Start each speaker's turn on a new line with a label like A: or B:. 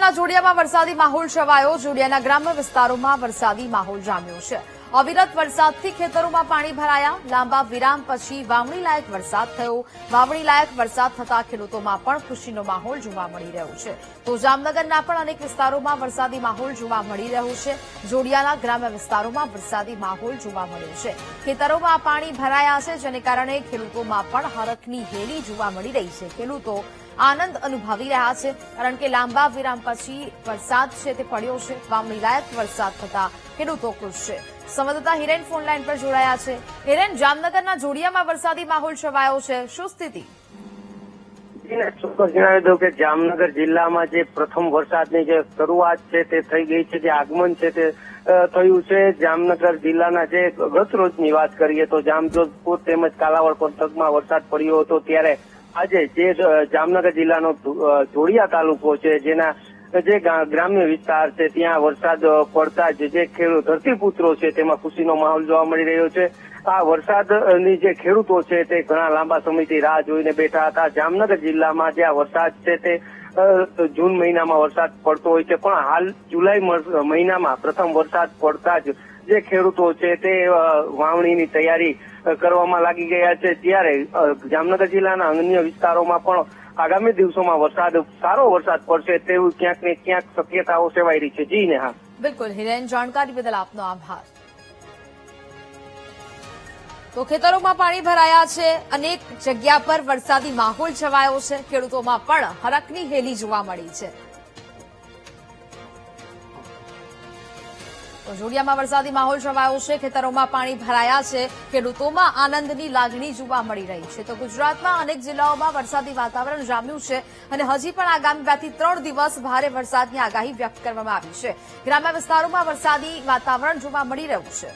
A: જામનગરના જોડિયામાં વરસાદી માહોલ છવાયો। જોડિયાના ગ્રામ્ય વિસ્તારોમાં વરસાદી માહોલ જામ્યો છે। અવિરત વરસાદથી ખેતરોમાં પાણી ભરાયા। લાંબા વિરામ પછી વાવણી લાયક વરસાદ થયો। વાવણી લાયક વરસાદ થતાં ખેડૂતોમાં પણ ખુશીનો માહોલ જોવા મળી રહ્યો છે। તો જામનગરના પણ અનેક વિસ્તારોમાં વરસાદી માહોલ જોવા મળી રહ્યો છે। જોડિયાના ગ્રામ્ય વિસ્તારોમાં વરસાદી માહોલ જોવા મળ્યો છે। ખેતરોમાં પાણી ભરાયા છે, જેને કારણે ખેડૂતોમાં પણ હરખની હેલી જોવા મળી રહી છે। ખેડૂતો આનંદ અનુભવી રહ્યા છે, કારણ કે લાંબા વિરામ પછી વરસાદ છે તે પડ્યો છે। વાવણી લાયક વરસાદ થતા ખેડૂતો ખુશ છે। સંવાદદાતા હિરેન ફોન લાઈન પર જોડાયા છે। હિરેન, જામનગરના જોડિયામાં વરસાદી માહોલ છવાયો છે, શું સ્થિતિ?
B: ચોક્કસ જણાવી દઉં કે જામનગર જિલ્લામાં જે પ્રથમ વરસાદની જે શરૂઆત છે તે થઈ ગઈ છે, જે આગમન છે તે થયું છે। જામનગર જિલ્લાના જે ગત રોજની વાત કરીએ તો જામજોધપુર તેમજ કાલાવડ પંથકમાં વરસાદ પડ્યો હતો, ત્યારે આજે જે જામનગર જિલ્લાનો જોડિયા તાલુકો છે, જેના જે ગ્રામ્ય વિસ્તાર છે ત્યાં વરસાદ પડતા જ જે ખેડૂત ધરતીપુત્રો છે તેમાં ખુશીનો માહોલ જોવા મળી રહ્યો છે। આ વરસાદની જે ખેડૂતો છે તે ઘણા લાંબા સમયથી રાહ જોઈને બેઠા હતા। જામનગર જિલ્લામાં જે આ વરસાદ છે તે જૂન મહિનામાં વરસાદ પડતો હોય છે, પણ હાલ જુલાઈ મહિનામાં પ્રથમ વરસાદ પડતા જ જે ખેડૂતો છે તે વાવણીની તૈયારી કરવામાં લાગી ગયા છે। ત્યારે જામનગર જિલ્લાના અન્ય વિસ્તારોમાં પણ આગામી દિવસોમાં સારો વરસાદ પડશે તેવું ક્યાંક ને ક્યાંક શક્યતાઓ સેવાઈ રહી છે। જી નેહા।
A: બિલકુલ હિરેન, જાણકારી બદલ આપનો આભાર। તો ખેતરોમાં પાણી ભરાયા છે, અનેક જગ્યા પર વરસાદી માહોલ છવાયો છે, ખેડૂતોમાં પણ હરખની હેલી જોવા મળી છે। તો જોડિયામાં વરસાદી માહોલ છવાયો છે, ખેતરોમાં પાણી ભરાયા છે, ખેડૂતોમાં આનંદની લાગણી જોવા મળી રહી છે। તો ગુજરાતમાં અનેક જિલ્લાઓમાં વરસાદી વાતાવરણ જામ્યું છે અને હજી પણ આગામી 2 થી 3 દિવસ ભારે વરસાદની આગાહી વ્યક્ત કરવામાં આવી છે। ગ્રામ્ય વિસ્તારોમાં વરસાદી વાતાવરણ જોવા મળી રહ્યું છે।